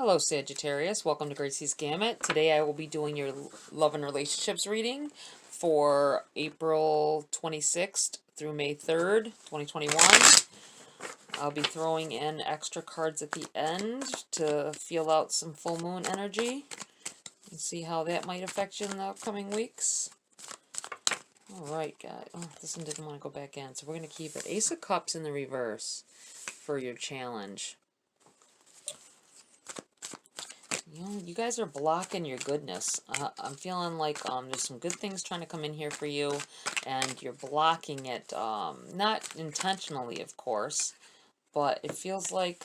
Hello Sagittarius, welcome to GRAYCI'S Gamut. Today I will be doing your love and relationships reading for April 26th through May 3rd, 2021. I'll be throwing in extra cards at the end to feel out some full moon energy and see how that might affect you in the upcoming weeks. Alright guys, this one didn't want to go back in, so we're going to keep it. Ace of Cups in the reverse for your challenge. You know, you guys are blocking your goodness. I'm feeling like there's some good things trying to come in here for you, and you're blocking it, not intentionally, of course, but it feels like,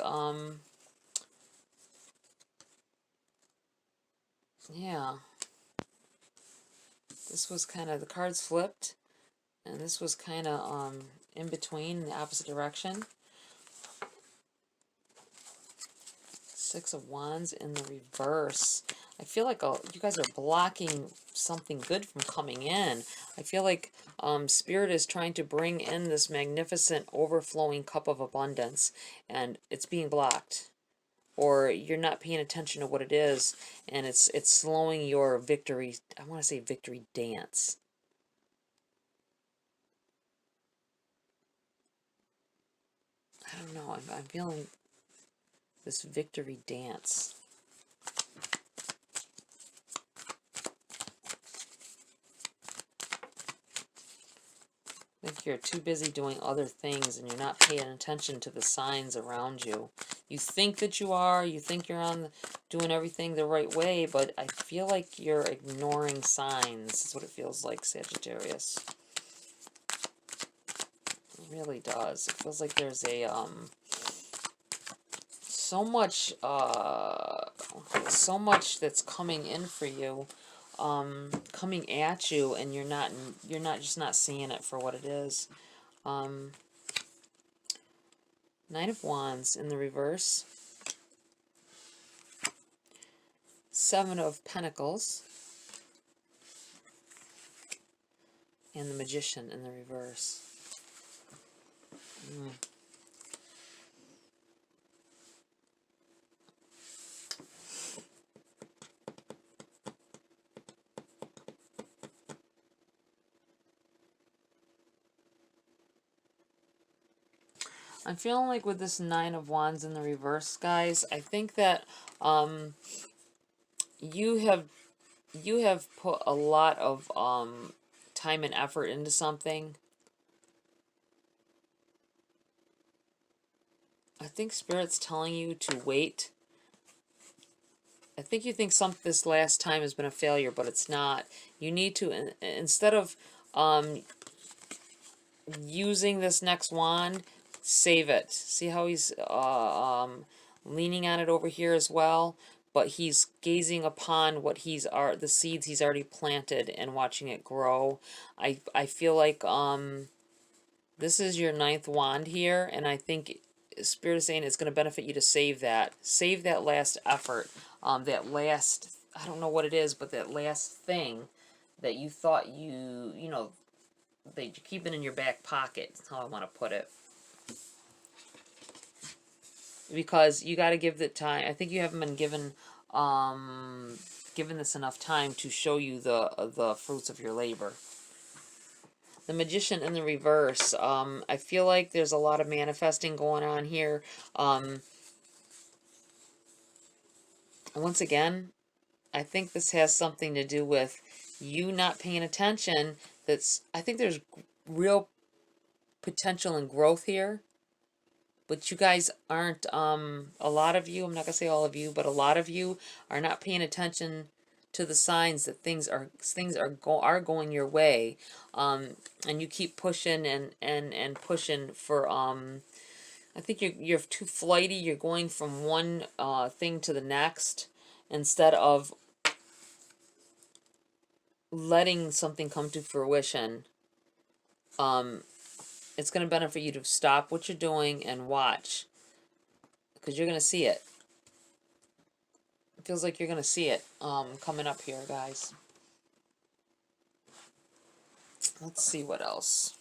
yeah, this was kind of, the cards flipped, and this was kind of, in between, in the opposite direction. Six of Wands in the reverse. I feel like you guys are blocking something good from coming in. I feel like Spirit is trying to bring in this magnificent overflowing cup of abundance, and it's being blocked. Or you're not paying attention to what it is, and it's slowing your victory, I want to say victory dance. I don't know, I'm feeling this victory dance. I think you're too busy doing other things and you're not paying attention to the signs around you. You think that you are, you think you're doing everything the right way, but I feel like you're ignoring signs. That's what it feels like, Sagittarius. It really does. It feels like there's a so much that's coming in for you, coming at you, and you're not just not seeing it for what it is. Nine of Wands in the reverse. Seven of Pentacles. And the Magician in the reverse. I'm feeling like with this Nine of Wands in the reverse, guys, I think that you have put a lot of time and effort into something. I think Spirit's telling you to wait. I think you think this last time has been a failure, but it's not. You need to, instead of using this next wand, save it. See how he's leaning on it over here as well? But he's gazing upon what the seeds he's already planted and watching it grow. I feel like this is your ninth wand here, and I think Spirit is saying it's going to benefit you to save that. Save that last effort. That last, I don't know what it is, but that last thing that you thought you know, that you keep it in your back pocket. That's how I want to put it. Because you got to give it time. I think you haven't been given this enough time to show you the fruits of your labor. The Magician in the reverse. I feel like there's a lot of manifesting going on here. Once again, I think this has something to do with you not paying attention. I think there's real potential and growth here. But you guys aren't, a lot of you, I'm not going to say all of you, but a lot of you are not paying attention to the signs that things are going your way. And you keep pushing and pushing for, I think you're too flighty. You're going from one thing to the next instead of letting something come to fruition. It's going to benefit you to stop what you're doing and watch, because you're going to see it. It feels like you're going to see it coming up here, guys. Let's see what else.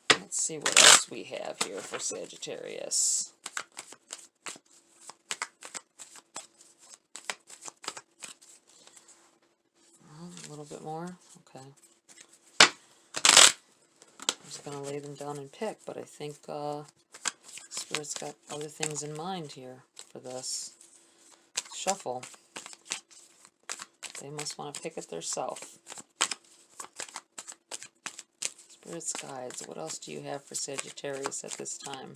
Let's see what else we have here for Sagittarius. bit more? Okay. I'm just going to lay them down and pick, but I think Spirit's got other things in mind here for this shuffle. They must want to pick it themselves. Spirit's guides. What else do you have for Sagittarius at this time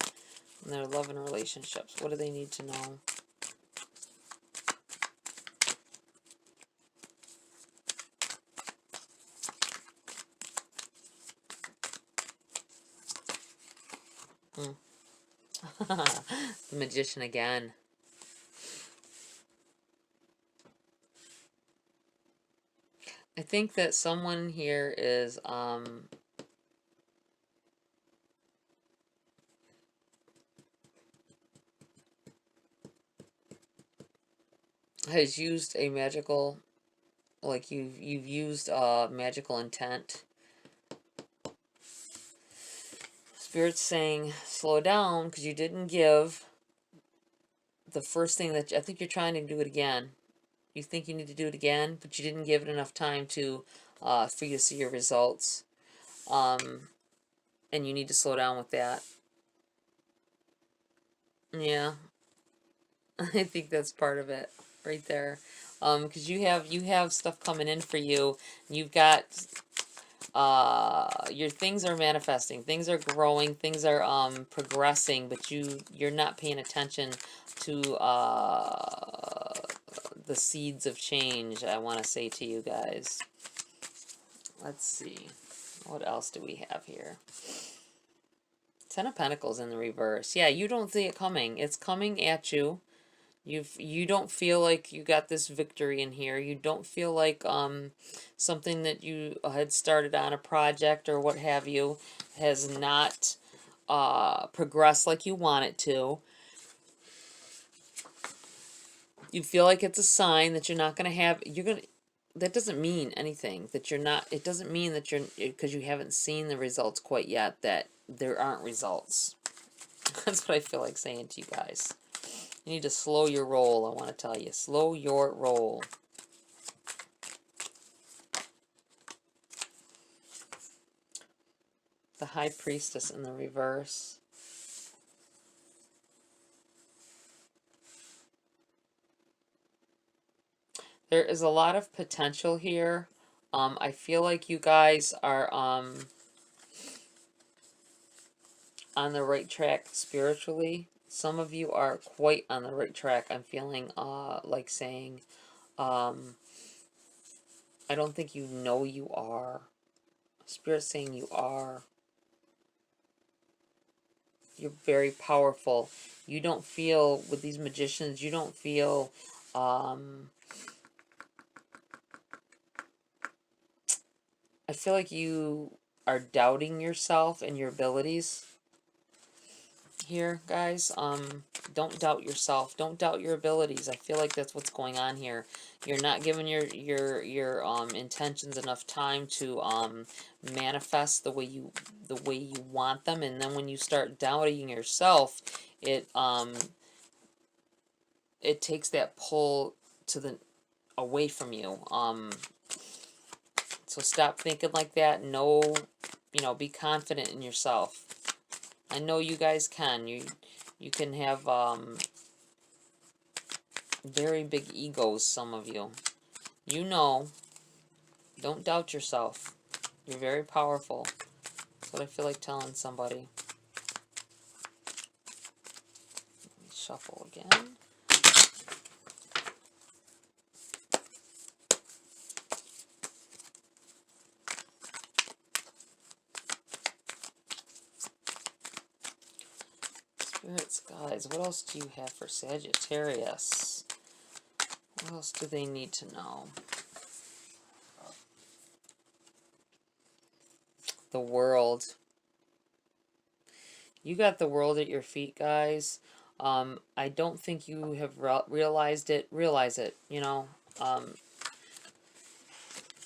in their love and relationships? What do they need to know? The Magician again. I think that someone here is has used a magical, like you've used magical intent. Spirit's saying slow down because you didn't give the first thing that I think you're trying to do it again. You think you need to do it again, but you didn't give it enough time to for you to see your results. And you need to slow down with that. Yeah, I think that's part of it right there. Because you have stuff coming in for you. You've got your things are manifesting, things are growing, things are progressing, but you're not paying attention to the seeds of change. I want to say to you guys. Let's see, what else do we have here? Ten of Pentacles in the reverse. Yeah, you don't see it coming. It's coming at you. You don't feel like you got this victory in here. You don't feel like something that you had started on a project or what have you has not progressed like you want it to. You feel like it's a sign that you're not going to have, that doesn't mean anything, that you're not, it doesn't mean that you're, because you haven't seen the results quite yet, that there aren't results. That's what I feel like saying to you guys. You need to slow your roll, I want to tell you. Slow your roll. The High Priestess in the reverse. There is a lot of potential here. I feel like you guys are on the right track spiritually. Some of you are quite on the right track. I'm feeling like saying, I don't think you know you are. Spirit's saying you are. You're very powerful. You don't feel, with these magicians, you don't feel I feel like you are doubting yourself and your abilities here, guys. Don't doubt yourself. Don't doubt your abilities. I feel like that's what's going on here. You're not giving your intentions enough time to manifest the way you want them, and then when you start doubting yourself, it takes that pull to the away from you. So stop thinking like that. No, be confident in yourself. I know you guys can. You can have very big egos, some of you. Don't doubt yourself. You're very powerful. That's what I feel like telling somebody. Let me shuffle again. Spirits, guys, what else do you have for Sagittarius? What else do they need to know? The World. You got the world at your feet, guys. I don't think you have realized it. Realize it,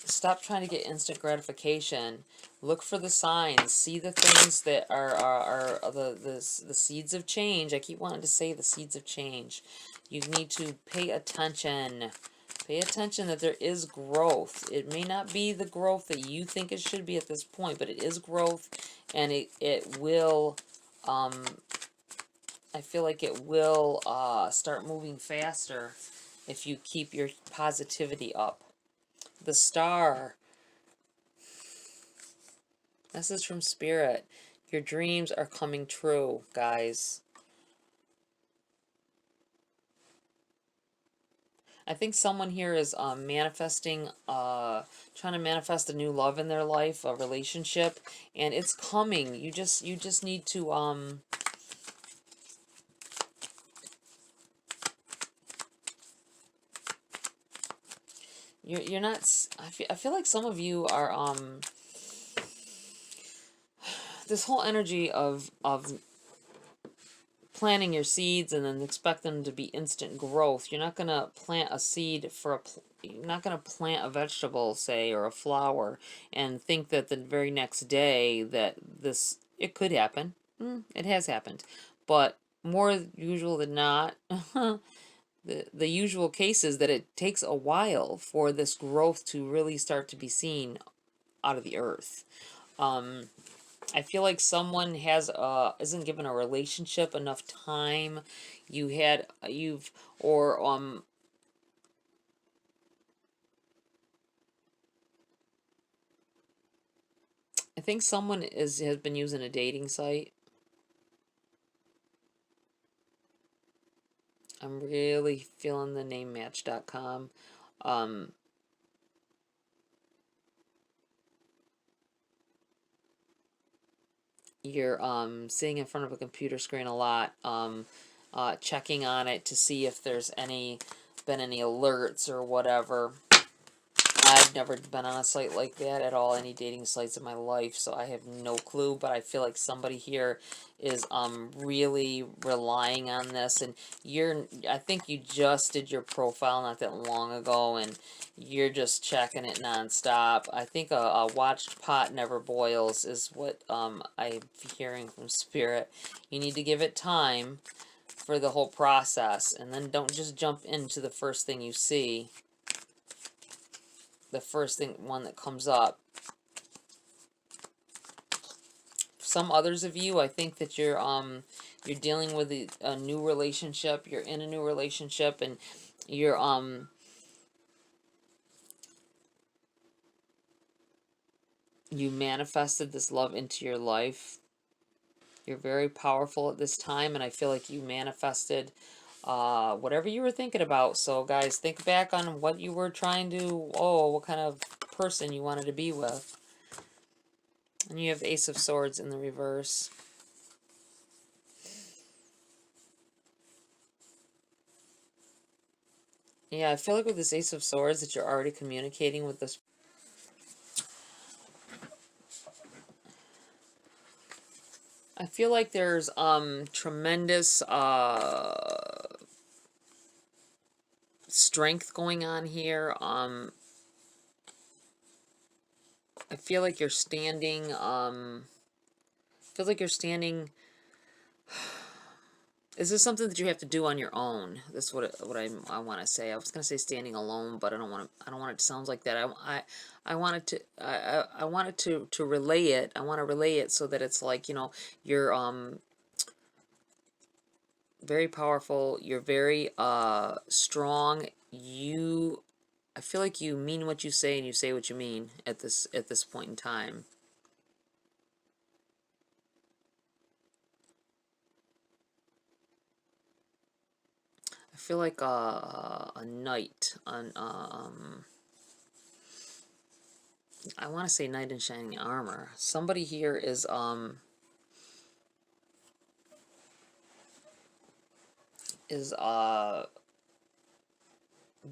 Stop trying to get instant gratification. Look for the signs. See the things that are the seeds of change. I keep wanting to say the seeds of change. You need to pay attention Pay attention that there is growth. It may not be the growth that you think it should be at this point, but it is growth, and it will, I feel like it will start moving faster if you keep your positivity up. The Star. Message from Spirit. Your dreams are coming true, guys. I think someone here is manifesting, trying to manifest a new love in their life, a relationship, and it's coming. You just need to you're not. I feel like some of you are this whole energy of planting your seeds and then expect them to be instant growth. You're not going to plant a seed for you're not going to plant a vegetable, say, or a flower, and think that the very next day that it could happen. It has happened. But more usual than not, the usual case is that it takes a while for this growth to really start to be seen out of the earth. I feel like someone isn't given a relationship enough time. I think someone has been using a dating site. I'm really feeling the name Match.com. You're sitting in front of a computer screen a lot, checking on it to see if there's been any alerts or whatever. I've never been on a site like that at all, any dating sites in my life, so I have no clue, but I feel like somebody here is really relying on this, and I think you just did your profile not that long ago, and you're just checking it nonstop. I think a watched pot never boils is what I'm hearing from Spirit. You need to give it time for the whole process, and then don't just jump into the first thing you see. The first one that comes up. Some others of you, I think that you're dealing with a new relationship. You're in a new relationship, and you're you manifested this love into your life. You're very powerful at this time, and I feel like you manifested whatever you were thinking about. So guys, think back on what you were trying to, what kind of person you wanted to be with. And you have Ace of Swords in the reverse. Yeah, I feel like with this Ace of Swords that you're already communicating with this. I feel like there's tremendous strength going on here. I feel like you're standing Is this something that you have to do on your own? That's what I want to say. I was gonna say standing alone, but I don't want it to sound like that. I wanted to relay it. I want to relay it so that it's like, you're very powerful. You're very strong. I feel like you mean what you say and you say what you mean at this point in time. I feel like a knight on I want to say knight in shining armor. Somebody here is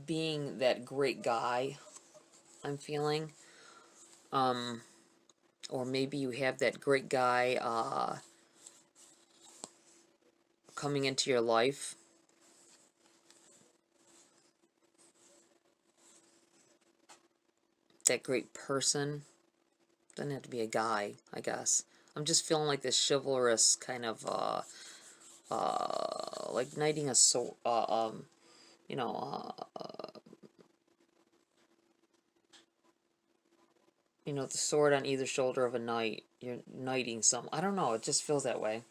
being that great guy, I'm feeling. Or maybe you have that great guy coming into your life. That great person. Doesn't have to be a guy, I guess. I'm just feeling like this chivalrous kind of like knighting a sword, you know, the sword on either shoulder of a knight. You're knighting some. I don't know. It just feels that way.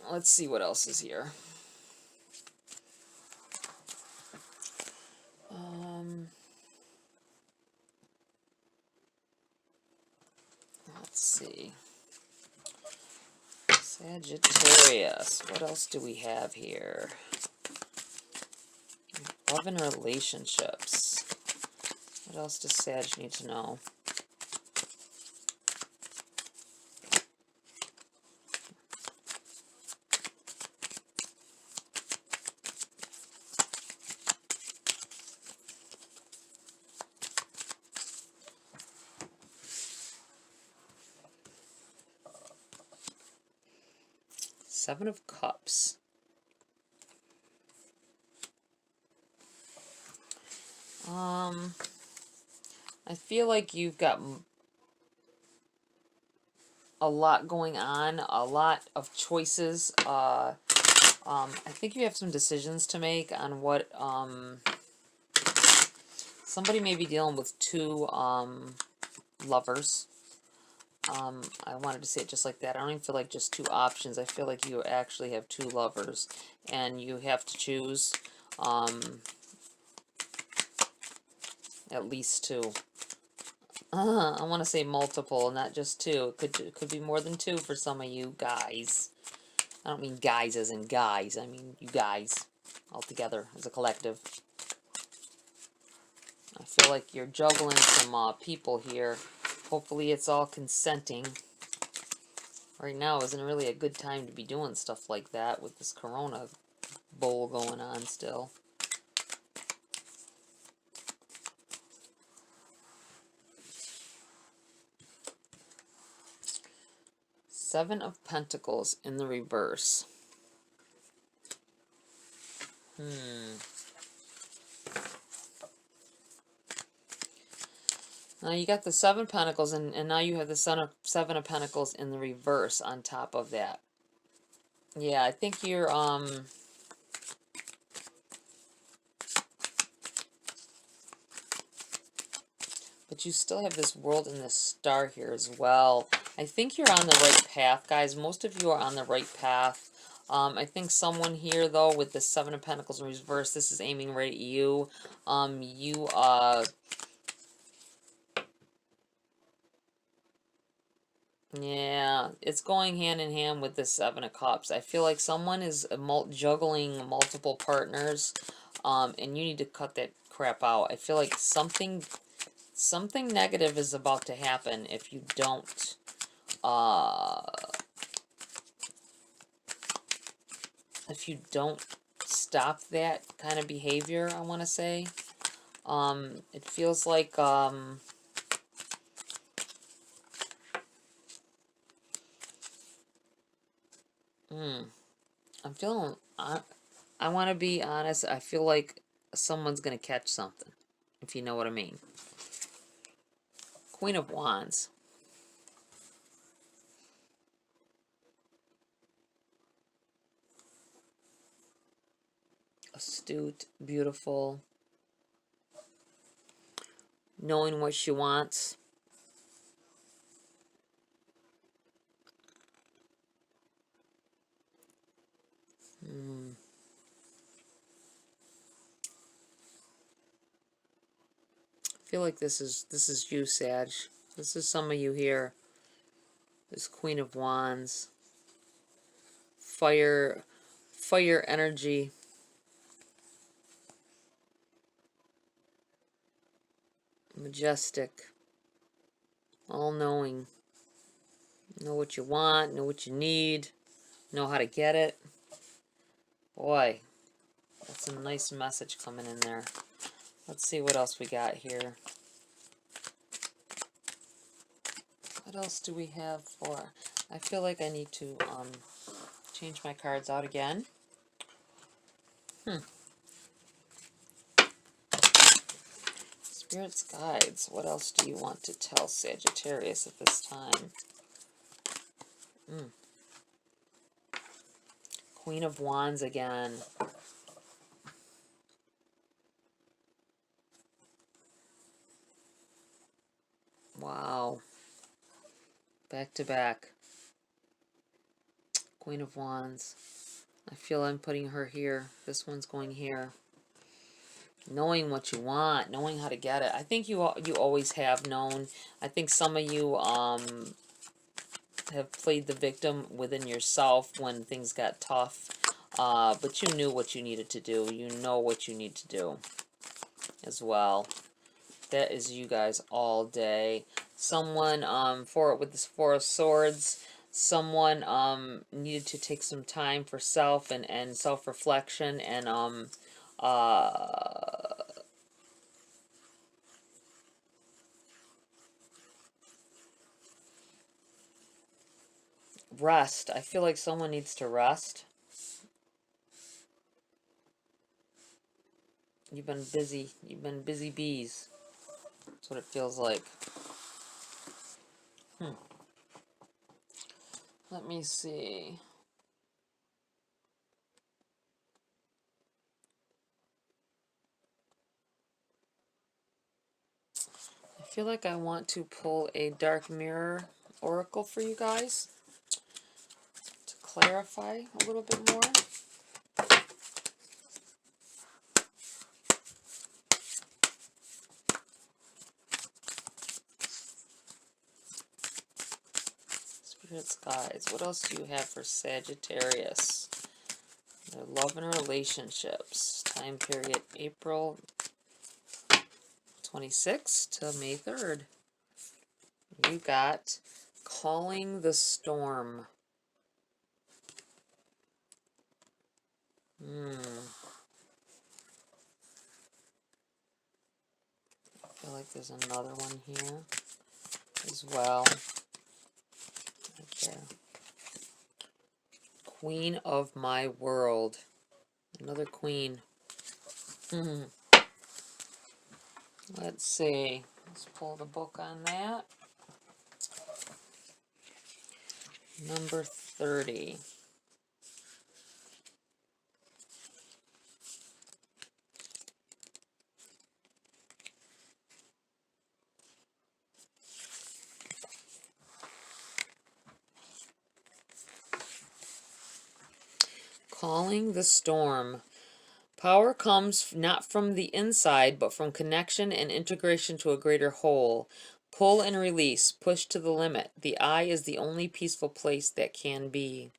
Let's see what else is here. Let's see. Sagittarius. What else do we have here? Love and relationships. What else does Sag need to know? Seven of Cups. I feel like you've got a lot going on, a lot of choices. I think you have some decisions to make on what, somebody may be dealing with two, lovers. I wanted to say it just like that. I don't even feel like just two options. I feel like you actually have two lovers, and you have to choose, at least two. I want to say multiple, not just two. It could be more than two for some of you guys. I don't mean guys as in guys. I mean you guys all together as a collective. I feel like you're juggling some people here. Hopefully it's all consenting. Right now isn't really a good time to be doing stuff like that with this corona bowl going on still. Seven of Pentacles in the reverse. Now you got the Seven of Pentacles, and now you have the Seven of Pentacles in the reverse on top of that. Yeah, I think you're, but you still have this World and this Star here as well. I think you're on the right path, guys. Most of you are on the right path. I think someone here, though, with the Seven of Pentacles in reverse, this is aiming right at you. Yeah, it's going hand in hand with the Seven of Cups. I feel like someone is juggling multiple partners, and you need to cut that crap out. I feel like something negative is about to happen if you don't, stop that kind of behavior, I want to say. It feels like, I'm feeling, I want to be honest, I feel like someone's going to catch something, if you know what I mean. Queen of Wands. Astute, beautiful, knowing what she wants. I feel like this is you, Sag. This is some of you here. This Queen of Wands. Fire energy. Majestic. All-knowing. Know what you want, know what you need, know how to get it. Boy, that's a nice message coming in there. Let's see what else we got here. What else do we have for? I feel like I need to change my cards out again. Spirit's guides. What else do you want to tell Sagittarius at this time? Queen of Wands again. Wow. Back to back. Queen of Wands. I feel I'm putting her here. This one's going here. Knowing what you want, knowing how to get it. I think you always have known. I think some of you have played the victim within yourself when things got tough. But you knew what you needed to do. You know what you need to do as well. That is you guys all day. Someone, with this Four of Swords, someone needed to take some time for self and self-reflection and rest. I feel like someone needs to rest. You've been busy. You've been busy bees. That's what it feels like. Let me see. I feel like I want to pull a dark mirror oracle for you guys to clarify a little bit more. Spirits, guys, what else do you have for Sagittarius? Their love and relationships. Time period April 26th to May 3rd. You got Calling the Storm. I feel like there's another one here as well. Right there. Queen of my world. Another queen. Let's see. Let's pull the book on that. Number 30. Calling the storm. Power comes not from the inside, but from connection and integration to a greater whole. Pull and release. Push to the limit. The eye is the only peaceful place that can be.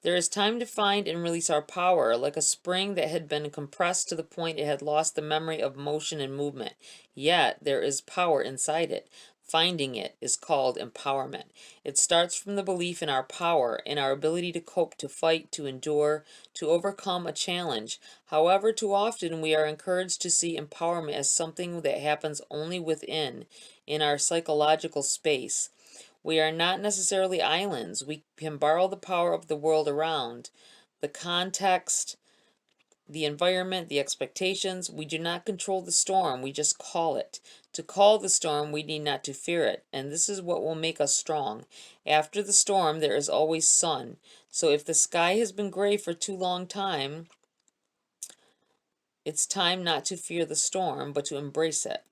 There is time to find and release our power, like a spring that had been compressed to the point it had lost the memory of motion and movement. Yet there is power inside it. Finding it is called empowerment. It starts from the belief in our power, in our ability to cope, to fight, to endure, to overcome a challenge. However, too often we are encouraged to see empowerment as something that happens only within, in our psychological space. We are not necessarily islands. We can borrow the power of the world around, the context, the environment, the expectations. We do not control the storm, we just call it. To call the storm, we need not to fear it, and this is what will make us strong. After the storm, there is always sun. So if the sky has been gray for too long time, it's time not to fear the storm, but to embrace it.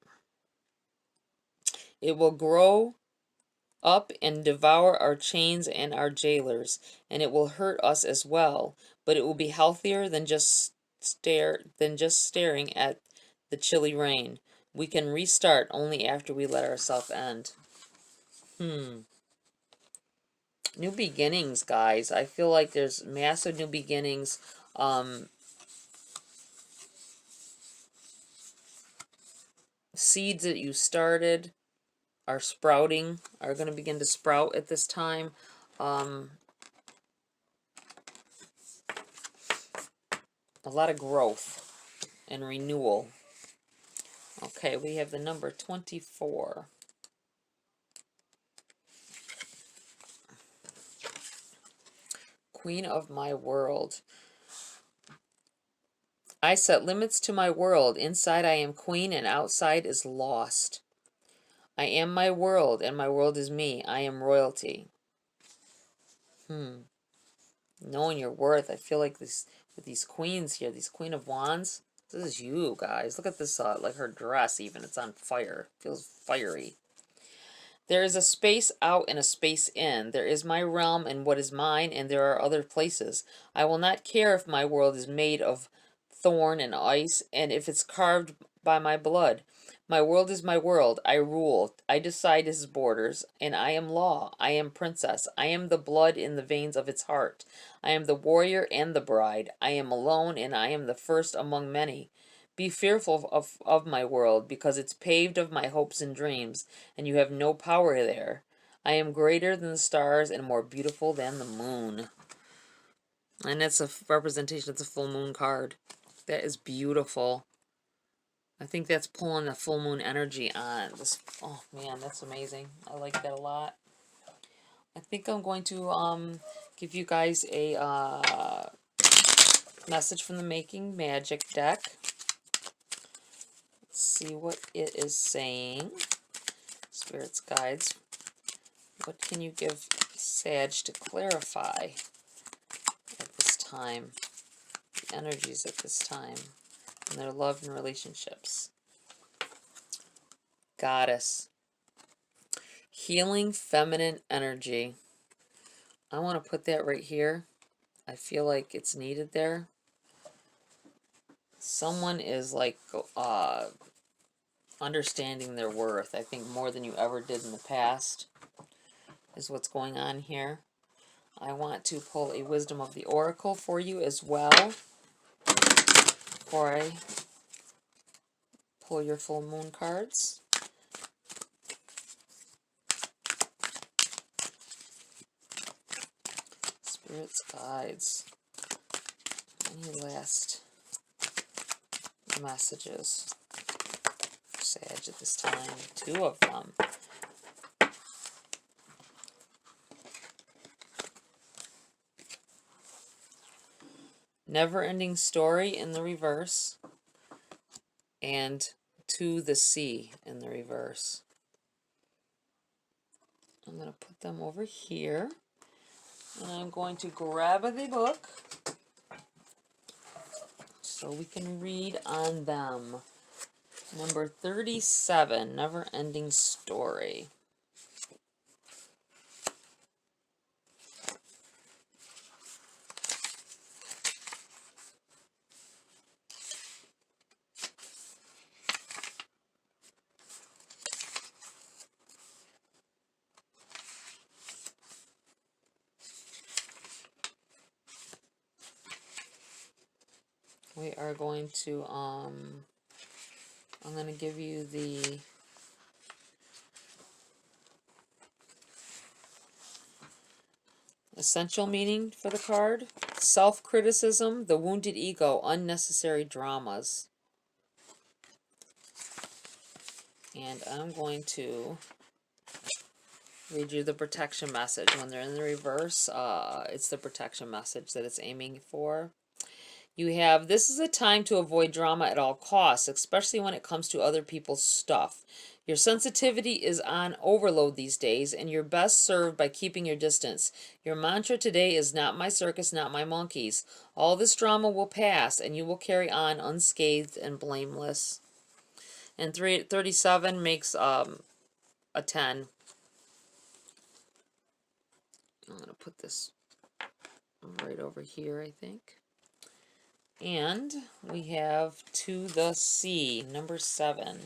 It will grow up and devour our chains and our jailers, and it will hurt us as well, but it will be healthier than just staring at the chilly rain. We can restart only after we let ourselves end. New beginnings, guys. I feel like there's massive new beginnings. Seeds that you started are sprouting, are going to begin to sprout at this time. A lot of growth and renewal. Okay, we have the number 24. Queen of my world. I set limits to my world. Inside I am queen and outside is lost. I am my world and my world is me. I am royalty. Knowing your worth. I feel like this with these queens here, these Queen of Wands. This is you guys. Look at this, like her dress even. It's on fire. Feels fiery. There is a space out and a space in. There is my realm and what is mine, and there are other places. I will not care if my world is made of thorn and ice, and if it's carved by my blood. My world is my world. I rule. I decide its borders, and I am law. I am princess. I am the blood in the veins of its heart. I am the warrior and the bride. I am alone, and I am the first among many. Be fearful of my world, because it's paved of my hopes and dreams, and you have no power there. I am greater than the stars and more beautiful than the moon. And that's a representation, it's a full moon card. That is beautiful. I think that's pulling the full moon energy on this. Oh man, that's amazing. I like that a lot. I think I'm going to give you guys a message from the Making Magic deck. Let's see what it is saying. Spirits, guides. What can you give Sag to clarify at this time? The energies at this time. And their love and relationships. Goddess. Healing feminine energy. I want to put that right here. I feel like it's needed there. Someone is like understanding their worth. I think more than you ever did in the past is what's going on here. I want to pull a Wisdom of the Oracle for you as well before I pull your full moon cards. Spirits, guides. Any last messages for Sag at this time? 2 of them. Never-ending story in the reverse, and To the Sea in the reverse. I'm going to put them over here, and I'm going to grab the book so we can read on them. Number 37, Never-ending Story. We are going to, I'm going to give you the essential meaning for the card. Self-criticism, the wounded ego, unnecessary dramas. And I'm going to read you the protection message. When they're in the reverse, it's the protection message that it's aiming for. You have, this is a time to avoid drama at all costs, especially when it comes to other people's stuff. Your sensitivity is on overload these days, and you're best served by keeping your distance. Your mantra today is not my circus, not my monkeys. All this drama will pass, and you will carry on unscathed and blameless. And 37 makes a 10. I'm going to put this right over here, I think. And we have To the Sea, number 7.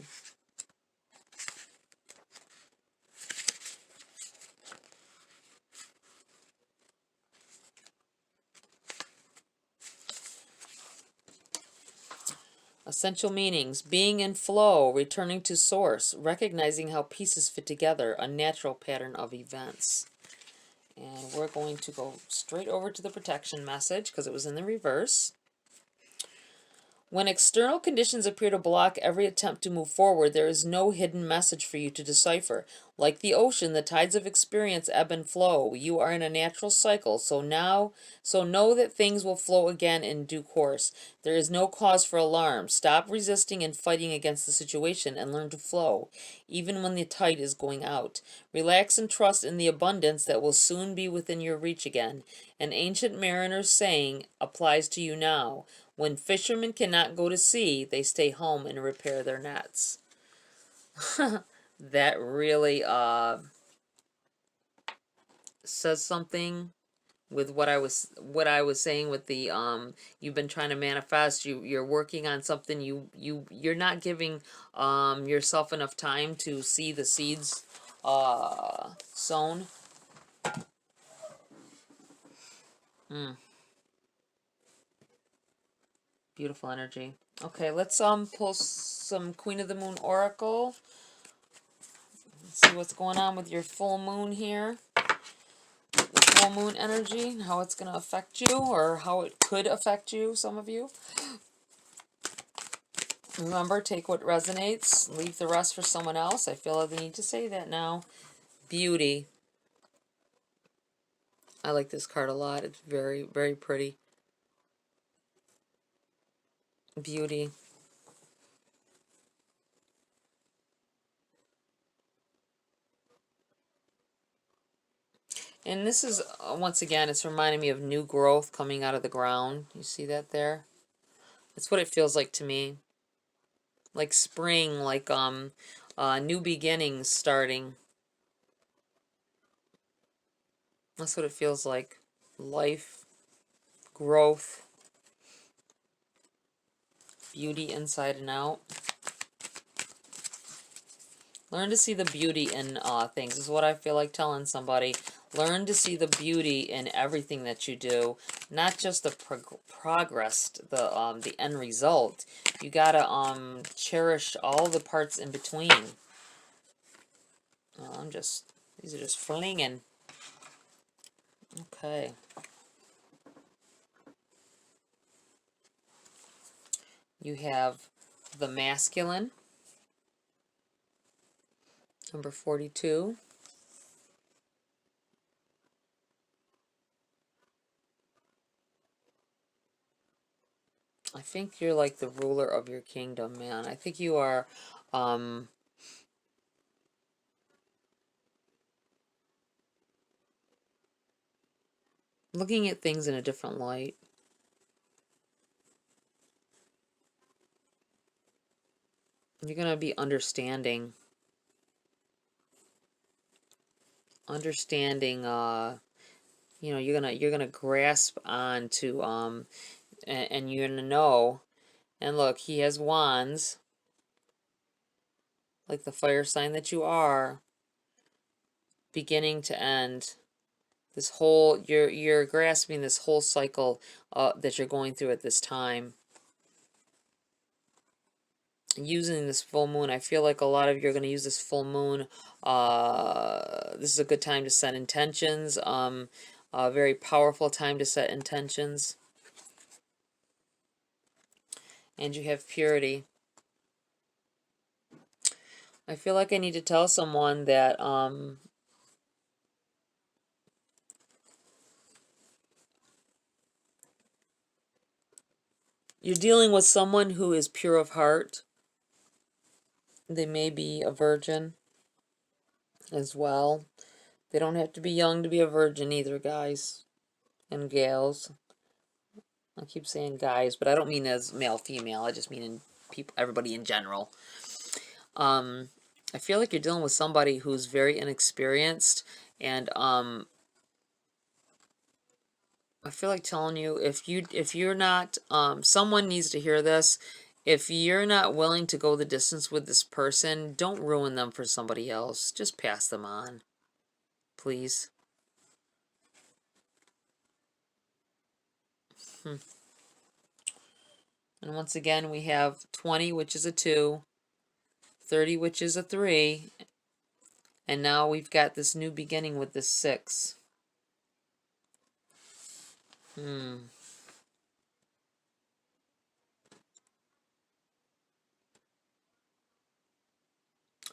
Essential meanings: being in flow, returning to source, recognizing how pieces fit together, a natural pattern of events. And we're going to go straight over to the protection message because it was in the reverse. When external conditions appear to block every attempt to move forward, there is no hidden message for you to decipher. Like the ocean, the tides of experience ebb and flow. You are in a natural cycle, so know that things will flow again in due course. There is no cause for alarm. Stop resisting and fighting against the situation and learn to flow, even when the tide is going out. Relax and trust in the abundance that will soon be within your reach again. An ancient mariner's saying applies to you now. When fishermen cannot go to sea, they stay home and repair their nets. that really says something with what I was saying with the you've been trying to manifest, you're working on something, you're not giving yourself enough time to see the seeds sown. Beautiful energy. Okay, let's pull some Queen of the Moon Oracle. Let's see what's going on with your full moon here. The full moon energy, how it's going to affect you, or how it could affect you, some of you. Remember, take what resonates, leave the rest for someone else. I feel like I need to say that now. Beauty. I like this card a lot. It's very, very pretty. Beauty. And this is, once again, it's reminding me of new growth coming out of the ground. You see that there? That's what it feels like to me. Like spring, like new beginnings starting. That's what it feels like. Life, growth, beauty inside and out. Learn to see the beauty in things. This is what I feel like telling somebody. Learn to see the beauty in everything that you do, not just the progress, the end result. You gotta cherish all the parts in between. These are just flinging. Okay. You have the masculine, number 42. I think you're like the ruler of your kingdom, man. I think you are looking at things in a different light. You're going to be understanding, you know, you're going to grasp onto and you're going to know. And look, he has wands, like the fire sign that you are, beginning to end. This whole, you're grasping this whole cycle that you're going through at this time. Using this full moon, I feel like a lot of you are going to use this full moon. This is a good time to set intentions. A very powerful time to set intentions. And you have purity. I feel like I need to tell someone that you're dealing with someone who is pure of heart. They may be a virgin as well. They don't have to be young to be a virgin either, guys and gals. I keep saying guys, but I don't mean as male, female. I just mean in people, everybody in general. I feel like you're dealing with somebody who's very inexperienced, and I feel like telling you, if you're not, someone needs to hear this. If you're not willing to go the distance with this person, don't ruin them for somebody else. Just pass them on, please. And once again, we have 20, which is a 2, 30, which is a 3, and now we've got this new beginning with this 6.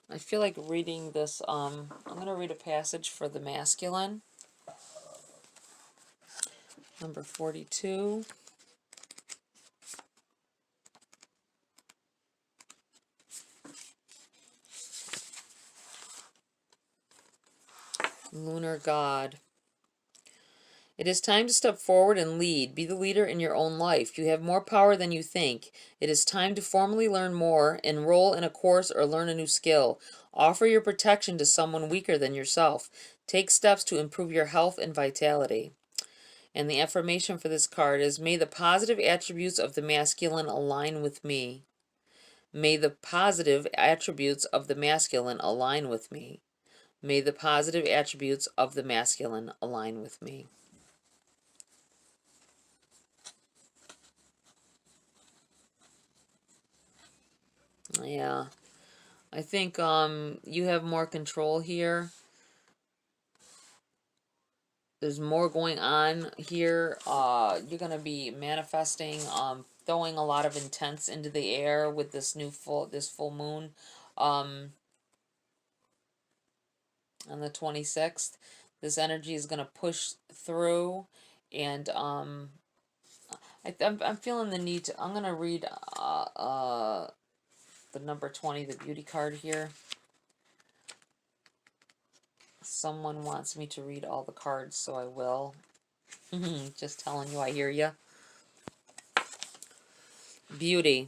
I feel like reading this, I'm going to read a passage for the masculine. Number 42. Lunar God. It is time to step forward and lead. Be the leader in your own life. You have more power than you think. It is time to formally learn more, enroll in a course, or learn a new skill. Offer your protection to someone weaker than yourself. Take steps to improve your health and vitality. And the affirmation for this card is, may the positive attributes of the masculine align with me. May the positive attributes of the masculine align with me. May the positive attributes of the masculine align with me. Yeah, I think you have more control here. There's more going on here. You're gonna be manifesting, throwing a lot of intents into the air with this full moon, on the 26th. This energy is gonna push through, and I'm feeling the need to. I'm gonna read the number 20, the beauty card here. Someone wants me to read all the cards, so I will. Just telling you, I hear you. Beauty.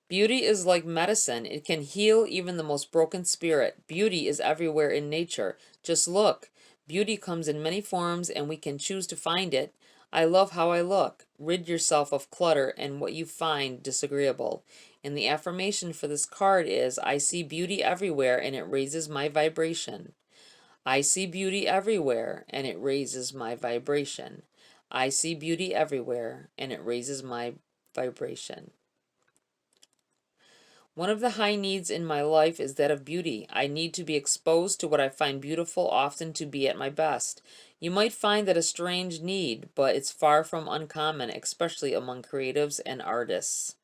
Beauty is like medicine. It can heal even the most broken spirit. Beauty is everywhere in nature. Just look. Beauty comes in many forms, and we can choose to find it. I love how I look. Rid yourself of clutter and what you find disagreeable. And the affirmation for this card is, I see beauty everywhere, and it raises my vibration. I see beauty everywhere, and it raises my vibration. I see beauty everywhere, and it raises my vibration. One of the high needs in my life is that of beauty. I need to be exposed to what I find beautiful, often to be at my best. You might find that a strange need, but it's far from uncommon, especially among creatives and artists.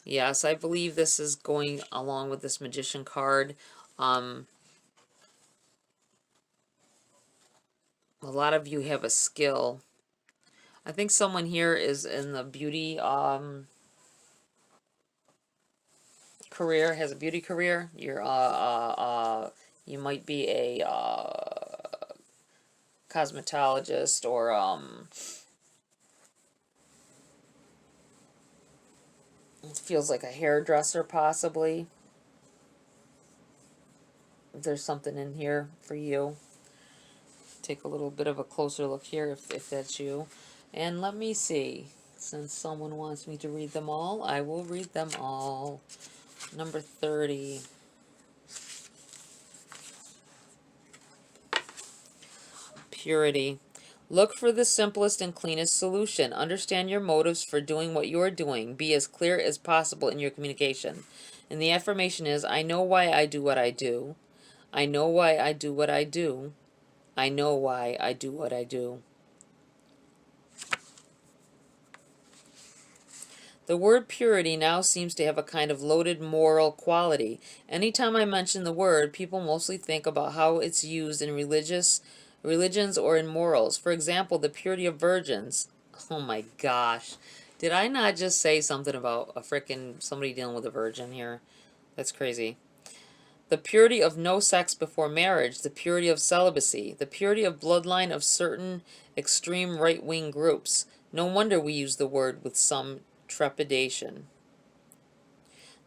Yes, I believe this is going along with this Magician card. A lot of you have a skill. I think someone here is in the beauty career, has a beauty career. You might be a cosmetologist, or it feels like a hairdresser possibly. There's something in here for you. Take a little bit of a closer look here if that's you. And let me see. Since someone wants me to read them all, I will read them all. Number 30. Purity. Look for the simplest and cleanest solution. Understand your motives for doing what you are doing. Be as clear as possible in your communication. And the affirmation is, I know why I do what I do. I know why I do what I do. I know why I do what I do. The word purity now seems to have a kind of loaded moral quality. Anytime I mention the word, people mostly think about how it's used in religions or in morals. For example, the purity of virgins. Oh my gosh. Did I not just say something about a frickin' somebody dealing with a virgin here? That's crazy. The purity of no sex before marriage, the purity of celibacy, the purity of bloodline of certain extreme right-wing groups. No wonder we use the word with some trepidation.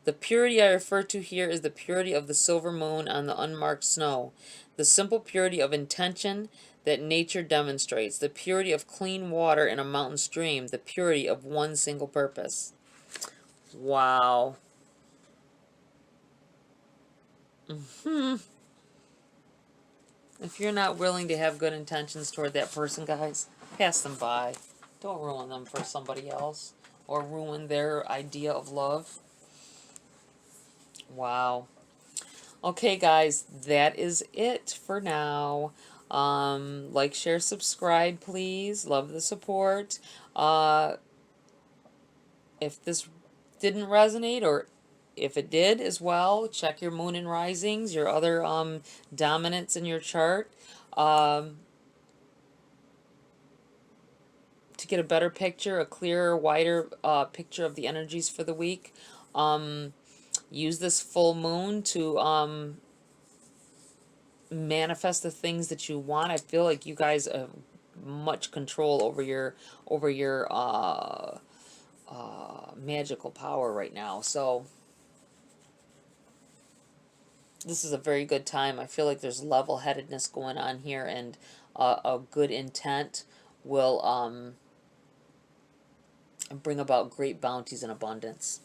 The purity I refer to here is the purity of the silver moon on the unmarked snow, the simple purity of intention that nature demonstrates, the purity of clean water in a mountain stream, the purity of one single purpose. Wow. If you're not willing to have good intentions toward that person, guys, pass them by. Don't ruin them for somebody else, or ruin their idea of love. Wow. Okay, guys, that is it for now. Like, share, subscribe, please. Love the support. If this didn't resonate, or if it did as well, check your moon and risings, your other dominants in your chart, to get a better picture, a clearer, wider picture of the energies for the week. Use this full moon to manifest the things that you want. I feel like you guys have much control over your magical power right now. So this is a very good time. I feel like there's level-headedness going on here, and a good intent will bring about great bounties and abundance.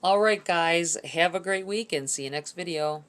All right, guys, have a great week and see you next video.